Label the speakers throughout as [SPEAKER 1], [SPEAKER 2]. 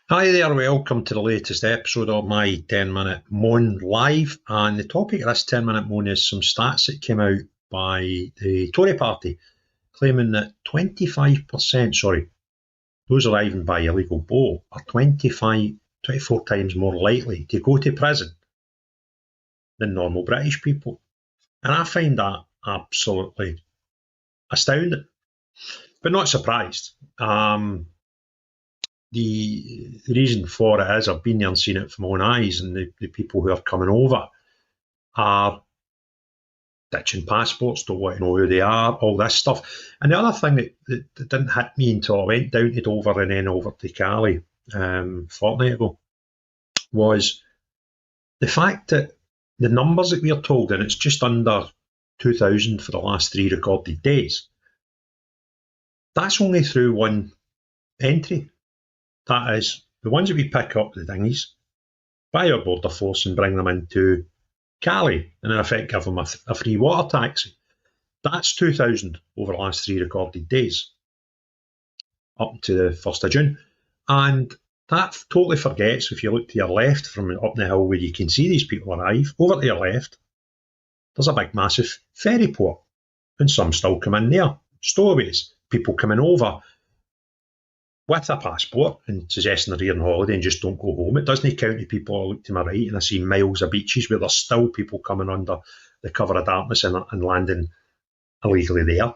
[SPEAKER 1] Hi there, welcome to the latest episode of my 10-minute moan live. And the topic of this 10-minute moan is some stats that came out by the Tory party claiming that 25%, those arriving by illegal boat are 24 times more likely to go to prison than normal British people. And I find that absolutely astounding, but not surprised. The reason for it is I've been there and seen it from my own eyes, and the people who are coming over are ditching passports, don't want to know who they are, all this stuff. And the other thing that didn't hit me until I went down to Dover and then over to Cali a fortnight ago was the fact that the numbers that we are told, and it's just under 2,000 for the last 3 recorded days, that's only through one entry. That is, the ones that we pick up the dinghies by our border force and bring them into Cali and in effect give them a free water taxi. That's 2,000 over the last 3 recorded days up to the 1st of June. And that totally forgets, if you look to your left from up the hill where you can see these people arrive, over to your left, there's a big massive ferry port, and some still come in there. Stowaways, people coming over with a passport and suggesting they're here on holiday and just don't go home. It doesn't count to people. I look to my right and I see miles of beaches where there's still people coming under the cover of darkness and landing illegally there.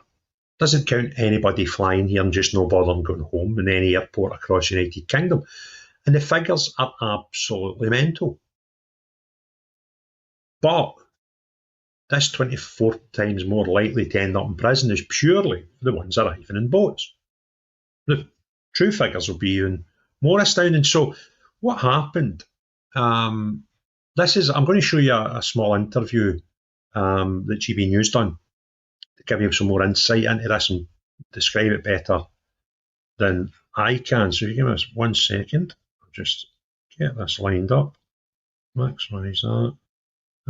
[SPEAKER 1] Doesn't count anybody flying here and just no bothering going home in any airport across the United Kingdom. And the figures are absolutely mental. But this 24 times more likely to end up in prison is purely the ones arriving in boats. The true figures will be even more astounding. So what happened? I'm going to show you a small interview that GB News done to give you some more insight into this and describe it better than I can. So if you give us 1 second, I'll just get this lined up. Maximise that.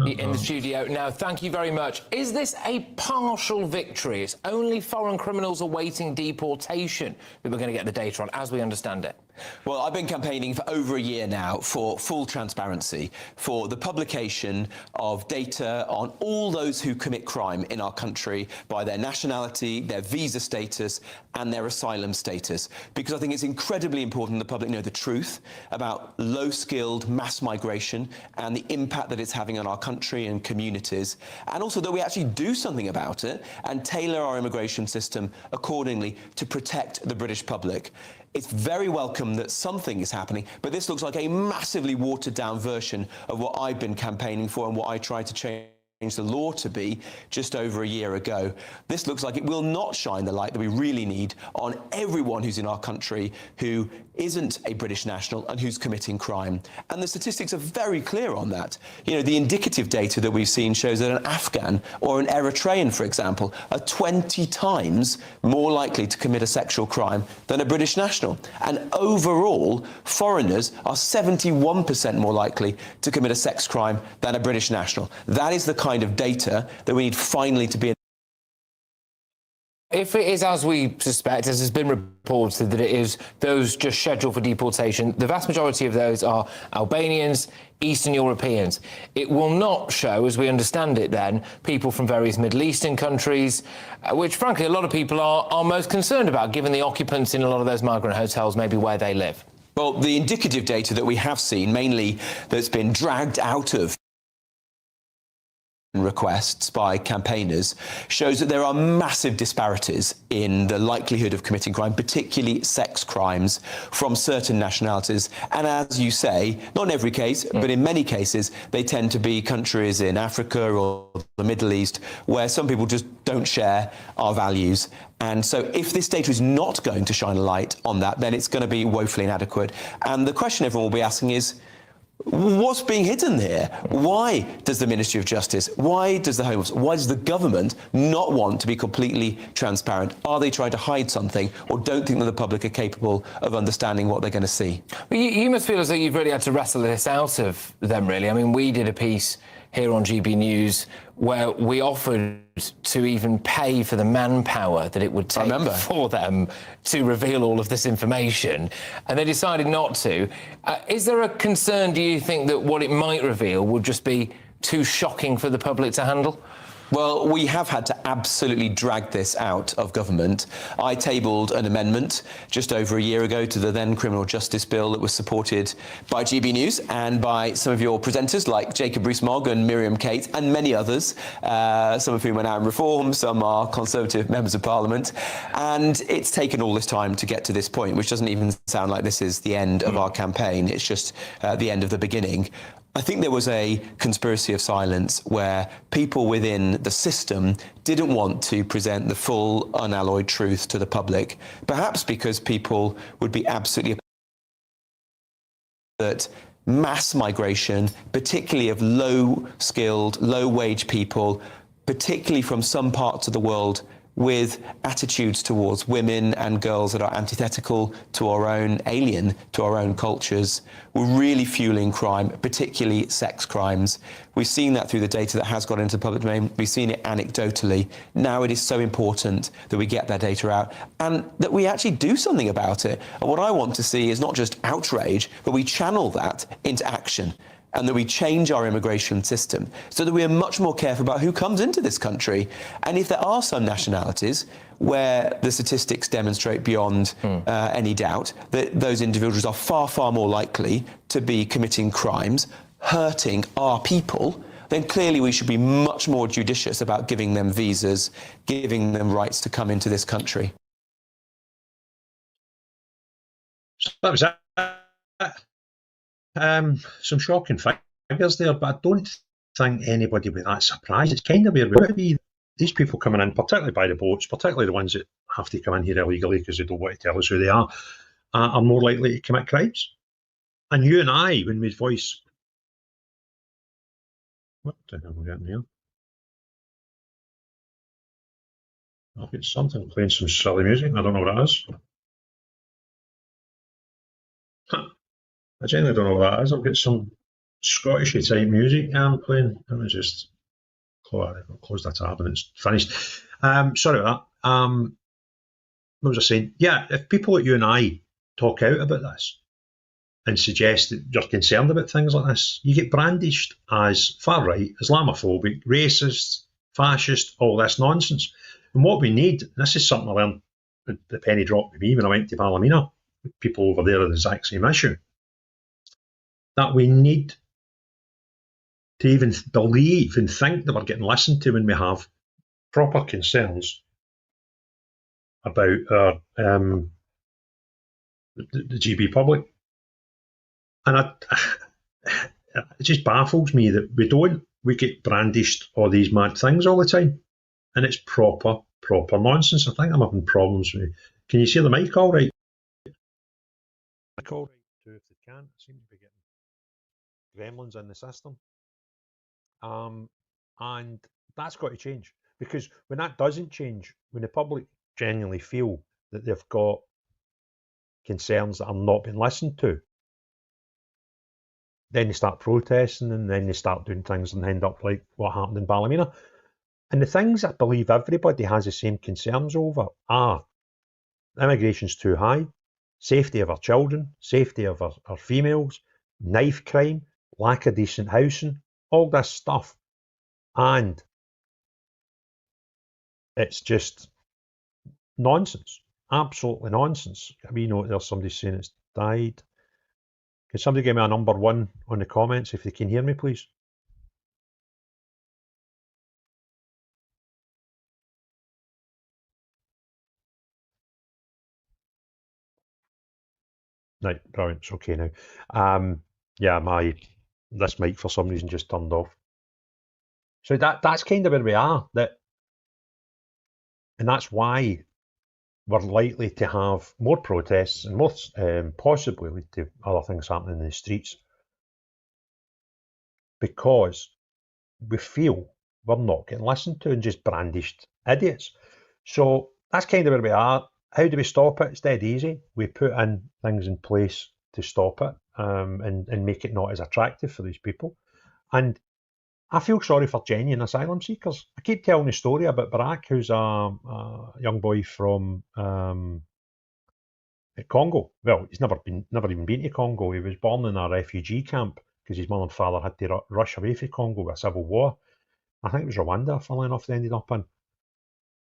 [SPEAKER 2] In the studio now, thank you very much. Is this a partial victory? It's only foreign criminals awaiting deportation that we're going to get the data on, as we understand it.
[SPEAKER 3] Well, I've been campaigning for over a year now for full transparency, for the publication of data on all those who commit crime in our country by their nationality, their visa status and their asylum status, because I think it's incredibly important the public know the truth about low-skilled mass migration and the impact that it's having on our country and communities, and also that we actually do something about it and tailor our immigration system accordingly to protect the British public. It's very welcome that something is happening, but this looks like a massively watered-down version of what I've been campaigning for and what I tried to change the law to be just over a year ago. This looks like it will not shine the light that we really need on everyone who's in our country who isn't a British national and who's committing crime. And the statistics are very clear on that. You know, the indicative data that we've seen shows that an Afghan or an Eritrean, for example, are 20 times more likely to commit a sexual crime than a British national. And overall, foreigners are 71% more likely to commit a sex crime than a British national. That is the kind of data that we need finally to be.
[SPEAKER 2] If it is as we suspect, as has been reported, that it is those just scheduled for deportation, the vast majority of those are Albanians, Eastern Europeans. It will not show, as we understand it then, people from various Middle Eastern countries, which frankly a lot of people are most concerned about, given the occupants in a lot of those migrant hotels, maybe where they live.
[SPEAKER 3] Well, the indicative data that we have seen, mainly that's been dragged out of requests by campaigners, shows that there are massive disparities in the likelihood of committing crime, particularly sex crimes, from certain nationalities. And as you say, not in every case, but in many cases, they tend to be countries in Africa or the Middle East where some people just don't share our values. And so if this data is not going to shine a light on that, then it's going to be woefully inadequate. And the question everyone will be asking is, what's being hidden here? Why does the Ministry of Justice, why does the Home Office, why does the government not want to be completely transparent? Are they trying to hide something, or don't think that the public are capable of understanding what they're going to see?
[SPEAKER 2] Well, you must feel as though you've really had to wrestle this out of them, really. I mean, we did a piece here on GB News where we offered to even pay for the manpower that it would take for them to reveal all of this information, and they decided not to. Is there a concern, do you think, that what it might reveal would just be too shocking for the public to handle?
[SPEAKER 3] Well, we have had to absolutely drag this out of government. I tabled an amendment just over a year ago to the then criminal justice bill that was supported by GB News and by some of your presenters like Jacob Rees-Mogg and Miriam Kate and many others, some of whom are now in reform, some are Conservative members of Parliament. And it's taken all this time to get to this point, which doesn't even sound like this is the end of our campaign. It's just the end of the beginning. I think there was a conspiracy of silence where people within the system didn't want to present the full, unalloyed truth to the public, perhaps because people would be absolutely that mass migration, particularly of low-skilled, low-wage people, particularly from some parts of the world with attitudes towards women and girls that are antithetical to our own, alien to our own cultures, were really fueling crime, particularly sex crimes. We've seen that through the data that has got into the public domain. We've seen it anecdotally. Now it is so important that we get that data out and that we actually do something about it. And what I want to see is not just outrage, but we channel that into action, and that we change our immigration system so that we are much more careful about who comes into this country. And if there are some nationalities where the statistics demonstrate beyond any doubt that those individuals are far, far more likely to be committing crimes, hurting our people, then clearly we should be much more judicious about giving them visas, giving them rights to come into this country.
[SPEAKER 1] So that was it. Some shocking figures there, but I don't think anybody would be that surprised. It's kind of where we would be. These people coming in, particularly by the boats, particularly the ones that have to come in here illegally because they don't want to tell us who they are more likely to commit crimes. And you and I, when we voice... What the hell are we getting here? I've got something playing some silly music. I don't know what that is. I genuinely don't know what that is. I've got some Scottish type music playing. Let me just close that tab and it's finished. Sorry about that. What was I saying? Yeah, if people like you and I talk out about this and suggest that you're concerned about things like this, you get brandished as far-right, Islamophobic, racist, fascist, all this nonsense. And what we need, and this is something I learned, the penny dropped with me when I went to Ballymena, people over there are the exact same issue, that we need to even believe and think that we're getting listened to when we have proper concerns about the GB public. And it just baffles me that we get brandished all these mad things all the time. And it's proper nonsense. I think I'm having problems with... Can you see the mic all right? Mic all right too, if they can. I seem to be getting gremlins in the system. And that's got to change, because when that doesn't change, when the public genuinely feel that they've got concerns that are not being listened to, then they start protesting and then they start doing things and end up like what happened in Ballymena. And the things I believe everybody has the same concerns over are immigration's too high, safety of our children, safety of our females, knife crime, lack of decent housing, all this stuff. And it's just nonsense, absolutely nonsense. I mean, there's somebody saying it's died. Can somebody give me a number 1 on the comments if they can hear me, please? Right, brilliant. It's okay now. Yeah, this mic for some reason just turned off. So that's kind of where we are. And that's why we're likely to have more protests and more possibly lead to other things happening in the streets, because we feel we're not getting listened to and just brandished idiots. So that's kind of where we are. How do we stop it? It's dead easy. We put in things in place to stop it and make it not as attractive for these people. And I feel sorry for genuine asylum seekers. I keep telling the story about Barack, who's a young boy from Congo. Well, he's never even been to Congo. He was born in a refugee camp because his mother and father had to rush away from Congo with a civil war. I think it was Rwanda, funnily enough, they ended up in.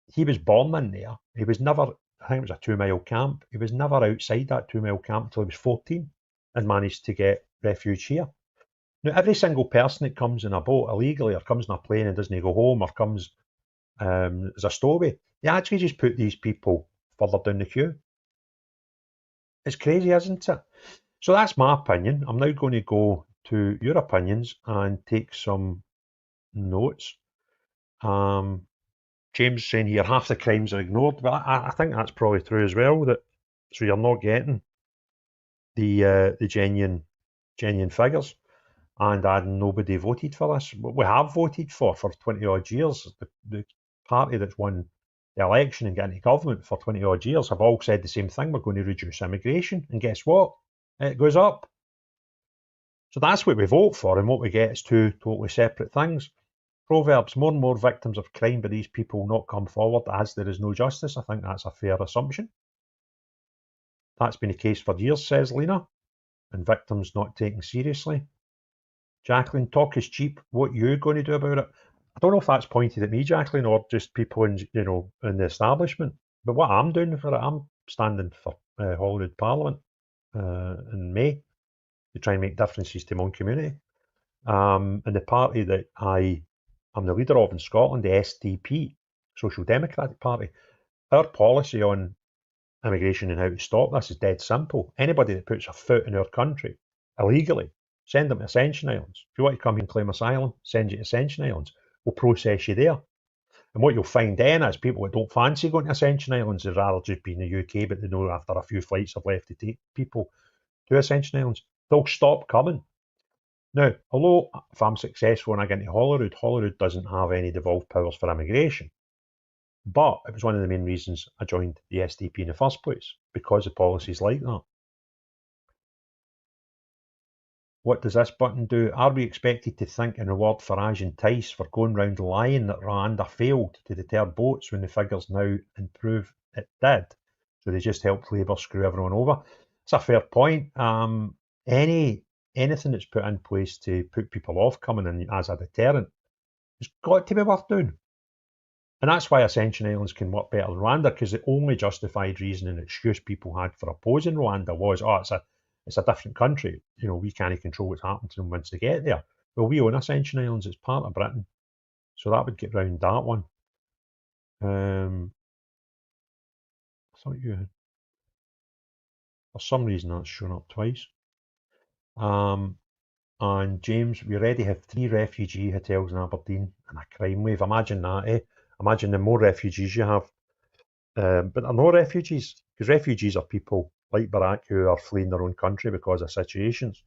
[SPEAKER 1] He was born in there. He was never, I think it was a 2 mile camp. He was never outside that 2 mile camp until he was 14 and managed to get refuge here. Now, every single person that comes in a boat illegally or comes in a plane and doesn't go home or comes as a stowaway, they actually just put these people further down the queue. It's crazy, isn't it? So that's my opinion. I'm now going to go to your opinions and take some notes. James saying here half the crimes are ignored. Well, I think that's probably true as well. So you're not getting the genuine figures. And nobody voted for this. We have voted for 20 odd years. The party that's won the election and got into government for 20 odd years have all said the same thing. We're going to reduce immigration. And guess what? It goes up. So that's what we vote for, and what we get is two totally separate things. Proverbs, more and more victims of crime by these people will not come forward as there is no justice. I think that's a fair assumption. That's been the case for years, says Lena, and victims not taken seriously. Jacqueline, talk is cheap. What are you going to do about it? I don't know if that's pointed at me, Jacqueline, or just people in the establishment. But what I'm doing for it, I'm standing for Holyrood Parliament in May to try and make differences to my own community. And the party that I'm the leader of in Scotland, the SDP, Social Democratic Party, our policy on immigration and how to stop this is dead simple. Anybody that puts a foot in our country illegally, send them to Ascension Islands. If you want to come here and claim asylum, send you to Ascension Islands. We'll process you there. And what you'll find then is people that don't fancy going to Ascension Islands, they'd rather just be in the UK, but they know after a few flights have left to take people to Ascension Islands, they'll stop coming. Now, although if I'm successful and I get into Holyrood doesn't have any devolved powers for immigration. But it was one of the main reasons I joined the SDP in the first place, because of policies like that. What does this button do? Are we expected to think in reward Farage and Tice for going round lying that Rwanda failed to deter boats when the figures now improve it did? So they just helped Labour screw everyone over. It's a fair point. Anything that's put in place to put people off coming in as a deterrent has got to be worth doing. And that's why Ascension Islands can work better than Rwanda, because the only justified reason and excuse people had for opposing Rwanda was, it's a different country. We can't control what's happening to them once they get there. Well, we own Ascension Islands. It's part of Britain. So that would get round that one. I thought you had... For some reason, that's shown up twice. And James, we already have 3 refugee hotels in Aberdeen and a crime wave. Imagine that, eh? Imagine the more refugees you have. But they're no refugees, because refugees are people like Barack who are fleeing their own country because of situations,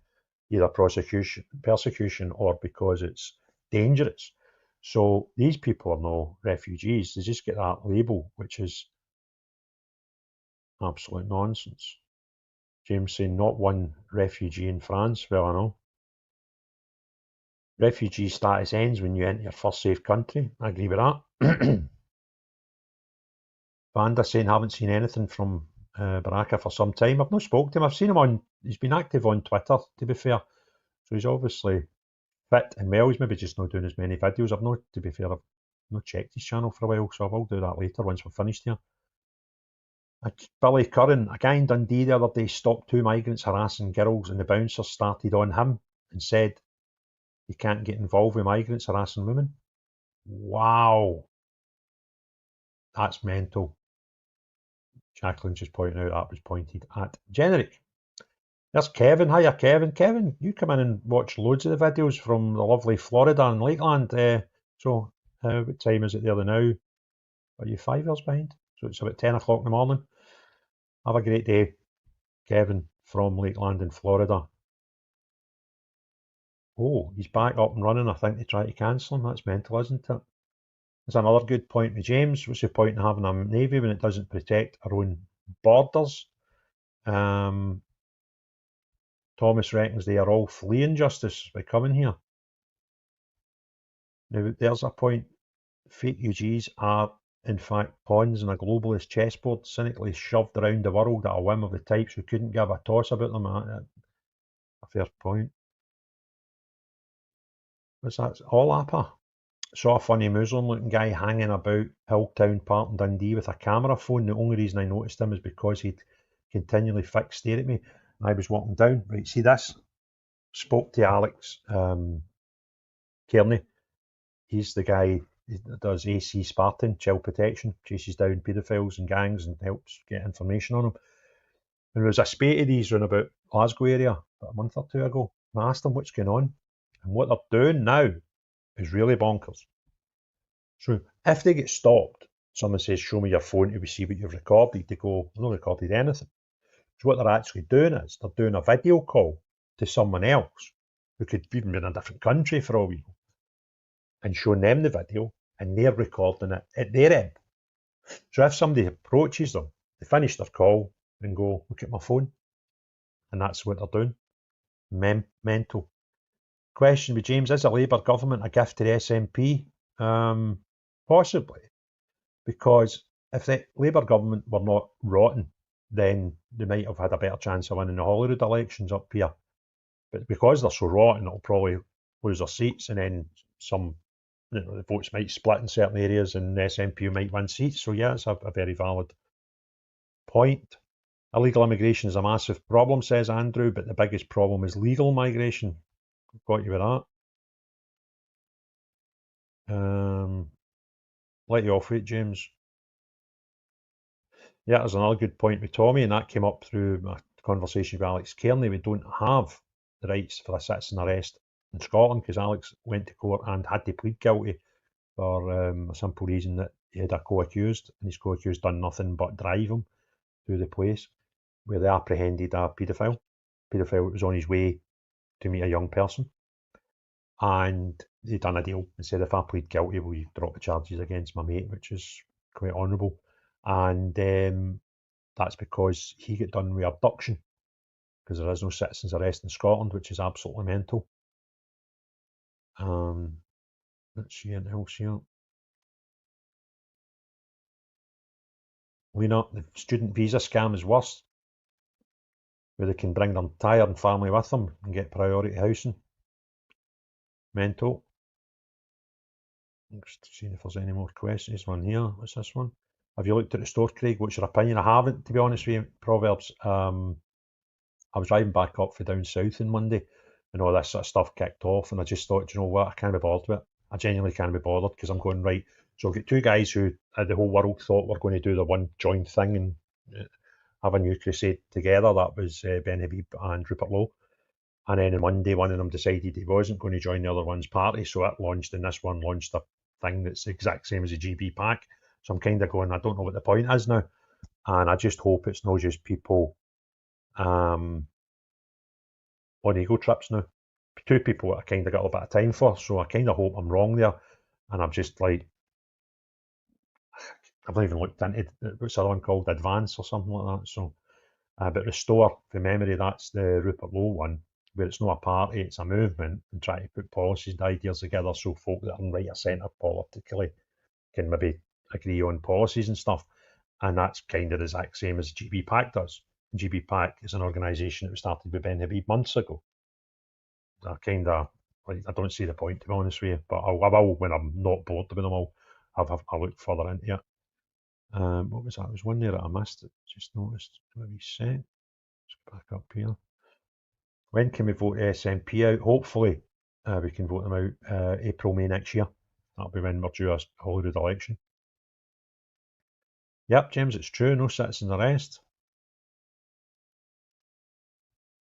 [SPEAKER 1] either persecution, or because it's dangerous. So these people are no refugees. They just get that label, which is absolute nonsense. James saying not one refugee in France. Well, I know. Refugee status ends when you enter your first safe country. I agree with that. Vanda saying haven't seen anything from Baraka for some time. I've not spoken to him. I've seen him he's been active on Twitter, to be fair. So he's obviously fit and well. He's maybe just not doing as many videos. To be fair, I've not checked his channel for a while, so I will do that later once we're finished here. Billy Curran, a guy in Dundee the other day stopped 2 migrants harassing girls, and the bouncer started on him and said he can't get involved with migrants harassing women. Wow. That's mental. Jacqueline just pointing out that was pointed at generic. There's Kevin. Hiya, Kevin. Kevin, you come in and watch loads of the videos from the lovely Florida and Lakeland. What time is it there now? Are you 5 hours behind? So it's about 10 o'clock in the morning. Have a great day, Kevin from Lakeland in Florida. Oh, he's back up and running. I think they try to cancel him. That's mental, isn't it? There's another good point with James. What's the point in having a navy when it doesn't protect our own borders? Thomas reckons they are all fleeing justice by coming here. Now, there's a point. Fake UGs are, in fact, pawns in a globalist chessboard, cynically shoved around the world at a whim of the types who couldn't give a toss about them. A fair point. What's that? All APA. Saw a funny Muslim-looking guy hanging about Hilltown Park in Dundee with a camera phone. The only reason I noticed him is because he'd continually fixed stare at me. And I was walking down. Right, see this? Spoke to Alex Kearney. He's the guy that does AC Spartan, child protection, chases down paedophiles and gangs and helps get information on them. And there was a spate of these round about Glasgow area about a month or two ago. And I asked them what's going on. And what they're doing now is really bonkers. So if they get stopped, someone says, show me your phone to see what you've recorded. They go, I've not recorded anything. So what they're actually doing is they're doing a video call to someone else who could even be in a different country for all we know, and showing them the video, and they're recording it at their end. So if somebody approaches them, they finish their call and go, look at my phone. And that's what they're doing. Mental. Question with James, is a Labour government a gift to the SNP? Possibly. Because if the Labour government were not rotten, then they might have had a better chance of winning the Holyrood elections up here. But because they're so rotten, it'll probably lose their seats, and then some, the votes might split in certain areas, and the SNP might win seats. So yeah, it's a very valid point. Illegal immigration is a massive problem, says Andrew, but the biggest problem is legal migration. Got you with that. Let you off with it, James. Yeah, there's another good point with Tommy, and that came up through my conversation with Alex Kearney. We don't have the rights for a citizen arrest in Scotland because Alex went to court and had to plead guilty for a simple reason that he had a co-accused, and his co-accused done nothing but drive him to the place where they apprehended a paedophile. Paedophile was on his way to meet a young person, and they done a deal and said, if I plead guilty, will you drop the charges against my mate, which is quite honourable. And that's because he got done with abduction, because there is no citizen's arrest in Scotland, which is absolutely mental. Let's see anything else here. Lena, the student visa scam is worse, where they can bring their entire family with them and get priority housing. Mental. Just seeing if there's any more questions. One here. What's this one? Have you looked at the store, Craig? What's your opinion? I haven't, to be honest with you. Proverbs. I was driving back up for down south on Monday, and all this sort of stuff kicked off, and I just thought, you know what, I can't be bothered with it. I genuinely can't be bothered, because I'm going, right, so I've got two guys who the whole world thought were going to do the one joint thing and have a new crusade together. That was Ben Habib and Rupert Lowe. And then on Monday, one of them decided he wasn't going to join the other one's party, so it launched, and this one launched a thing that's the exact same as a GB pack. So I'm kind of going, I don't know what the point is now. And I just hope it's not just people on ego trips now. Two people that I kind of got a little bit of time for, so I kind of hope I'm wrong there. And I'm just like, I've not even looked into what's the other one called, Advance or something like that. So, but Restore, from memory, that's the Rupert Lowe one, where it's not a party, it's a movement, and try to put policies and ideas together so folk that are in right of centre politically can maybe agree on policies and stuff. And that's kind of the exact same as GB PAC does. GB PAC is an organisation that was started with Ben Habib months ago. I kind of, like, I don't see the point, to be honest with you, but I will, when I'm not bored with them all, I'll look further into it. What was that? There was one there that I missed. Just noticed. What we said. Let's go back up here. When can we vote SNP out? Hopefully, we can vote them out April, May next year. That'll be when we're due a Holyrood election. Yep, James, it's true. No citizen arrest.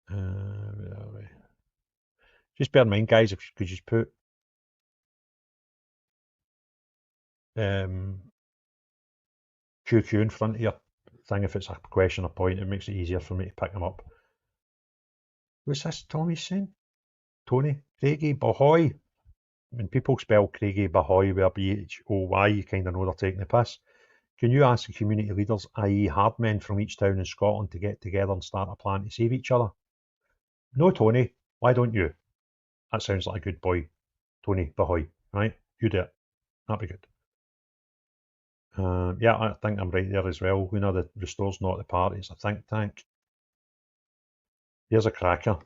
[SPEAKER 1] Where are we? Just bear in mind, guys, if you could just put QQ in front of your thing if it's a question or point, it makes it easier for me to pick them up. What's this Tommy saying? Tony? Craigie Bahoy. When people spell Craigie Bahoy with a B-H-O-Y, you kind of know they're taking the piss. Can you ask the community leaders, i.e. hard men from each town in Scotland, to get together and start a plan to save each other? No, Tony. Why don't you? That sounds like a good boy. Tony Bahoy. right? You do it. That'd be good. Yeah, I think I'm right there as well. Winner the Restores Not the Party. It's a think tank. Here's a cracker.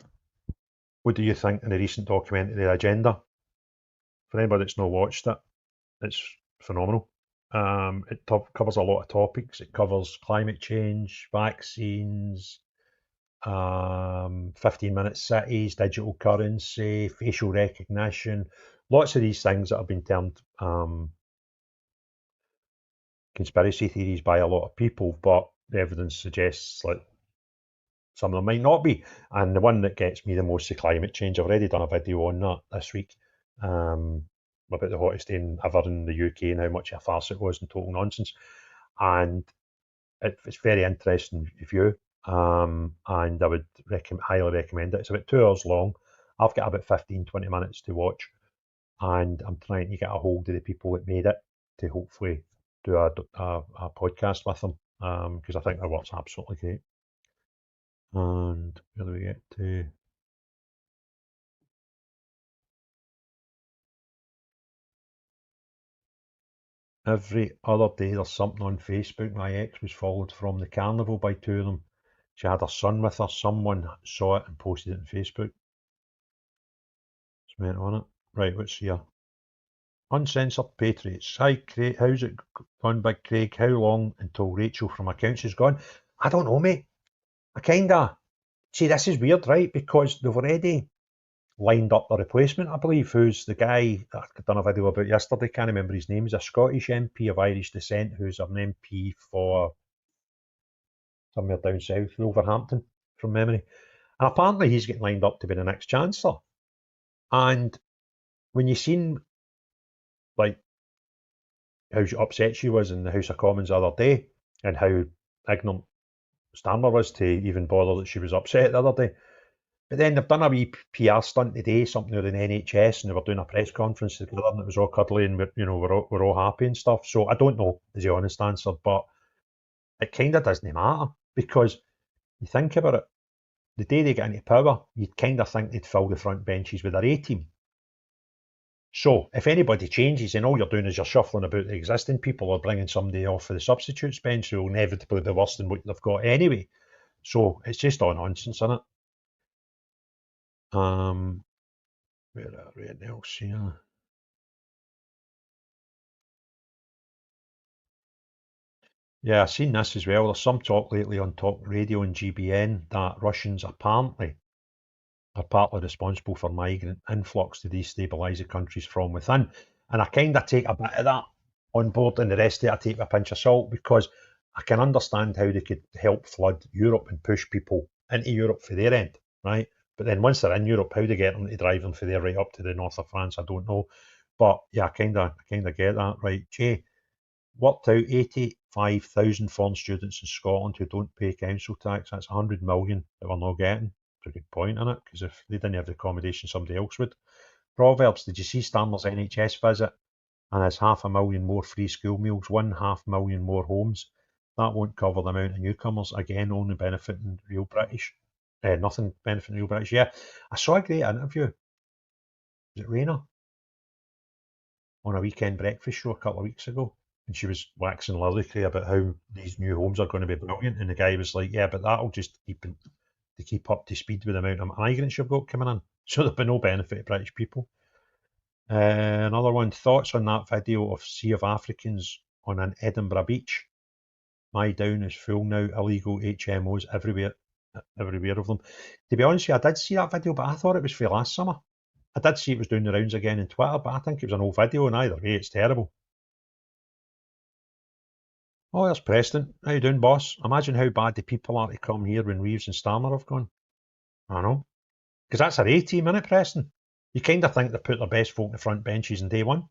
[SPEAKER 1] What do you think in the recent documentary, The Agenda? For anybody that's not watched it, it's phenomenal. It covers a lot of topics. It covers climate change, vaccines, 15-minute cities, digital currency, facial recognition, lots of these things that have been termed conspiracy theories by a lot of people, but the evidence suggests like some of them might not be. And the one that gets me the most is climate change. I've already done a video on that this week about the hottest day ever in the UK and how much of a farce it was and total nonsense. And it's very interesting view, and I would highly recommend it. It's about 2 hours long. I've got about 15-20 minutes to watch, and I'm trying to get a hold of the people that made it to hopefully do a podcast with them, because I think their work's absolutely great. And where do we get to? Every other day there's something on Facebook. My ex was followed from the carnival by 2 of them. She had her son with her. Someone saw it and posted it on Facebook. It's meant on it. Right, what's here? Uncensored Patriots. Hi, Craig. How's it gone, Big Craig? How long until Rachel from accounts is gone? I don't know, mate. I kinda see. This is weird, right? Because they've already lined up the replacement, I believe, who's the guy that I've done a video about yesterday. Can't remember his name. He's a Scottish MP of Irish descent who's an MP for somewhere down south, Wolverhampton, from memory. And apparently he's getting lined up to be the next Chancellor. And when you seen like how upset she was in the House of Commons the other day, and how ignorant Starmer was to even bother that she was upset the other day. But then they've done a wee PR stunt today, something with an NHS, and they were doing a press conference together, and it was all cuddly, and we're all happy and stuff. So I don't know is the honest answer, but it kind of doesn't matter, because you think about it, the day they get into power, you'd kind of think they'd fill the front benches with their A-team. So if anybody changes and all you're doing is you're shuffling about the existing people or bringing somebody off for the substitutes bench, who will inevitably be worse than what they've got anyway. So it's just all nonsense, isn't it? Where are we else here? Yeah, I've seen this as well. There's some talk lately on talk radio and GBN that Russians apparently are partly responsible for migrant influx to destabilise the countries from within. And I kind of take a bit of that on board, and the rest of it I take with a pinch of salt, because I can understand how they could help flood Europe and push people into Europe for their end, right? But then once they're in Europe, how they get them to drive them for there right up to the north of France, I don't know. But yeah, I kind of get that, right? Jay, worked out 85,000 foreign students in Scotland who don't pay council tax. That's 100 million that we're not getting. It's a good point in it, because if they didn't have the accommodation, somebody else would. Proverbs, did you see Starmer's NHS visit? And has 500,000 more free school meals, 500,000 more homes. That won't cover the amount of newcomers. Again, only benefiting real British. Nothing benefiting real British. Yeah, I saw a great interview. Was it Rayner? On a weekend breakfast show a couple of weeks ago. And she was waxing lyrically about how these new homes are going to be brilliant. And the guy was like, yeah, but that'll just keep up to speed with the amount of migrants you've got coming in. So there'll be no benefit to British people. Another one, thoughts on that video of Sea of Africans on an Edinburgh beach? My down is full now, illegal HMOs everywhere of them. To be honest with you, I did see that video, but I thought it was for last summer. I did see it was doing the rounds again on Twitter, but I think it was an old video, and either way, it's terrible. Oh, there's Preston. How you doing, boss? Imagine how bad the people are to come here when Reeves and Starmer have gone. I know. Because that's their A-team, isn't it, Preston? You kind of think they put their best folk in the front benches in day one.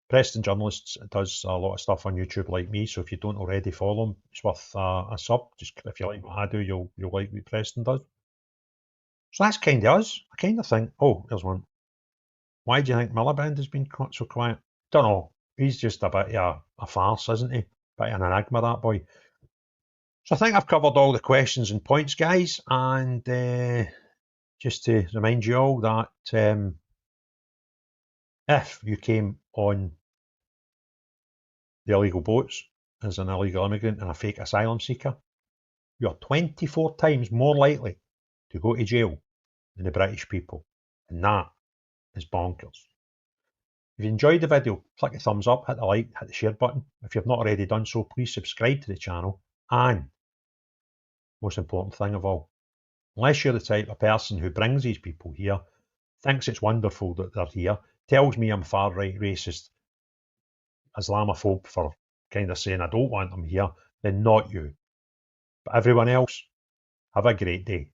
[SPEAKER 1] Preston Journalists does a lot of stuff on YouTube like me, so if you don't already follow him, it's worth a sub. Just if you like what I do, you'll like what Preston does. So that's kind of us. I kind of think, oh, there's one. Why do you think Miliband has been so quiet? Don't know. He's just a bit of a farce, isn't he? Bit of an enigma, that boy. So I think I've covered all the questions and points, guys. And just to remind you all that if you came on the illegal boats as an illegal immigrant and a fake asylum seeker, you're 24 times more likely to go to jail than the British people. And that is bonkers. If you enjoyed the video, click the thumbs up, hit the like, hit the share button. If you've not already done so, please subscribe to the channel. And, most important thing of all, unless you're the type of person who brings these people here, thinks it's wonderful that they're here, tells me I'm far-right racist, Islamophobe for kind of saying I don't want them here, then not you. But everyone else, have a great day.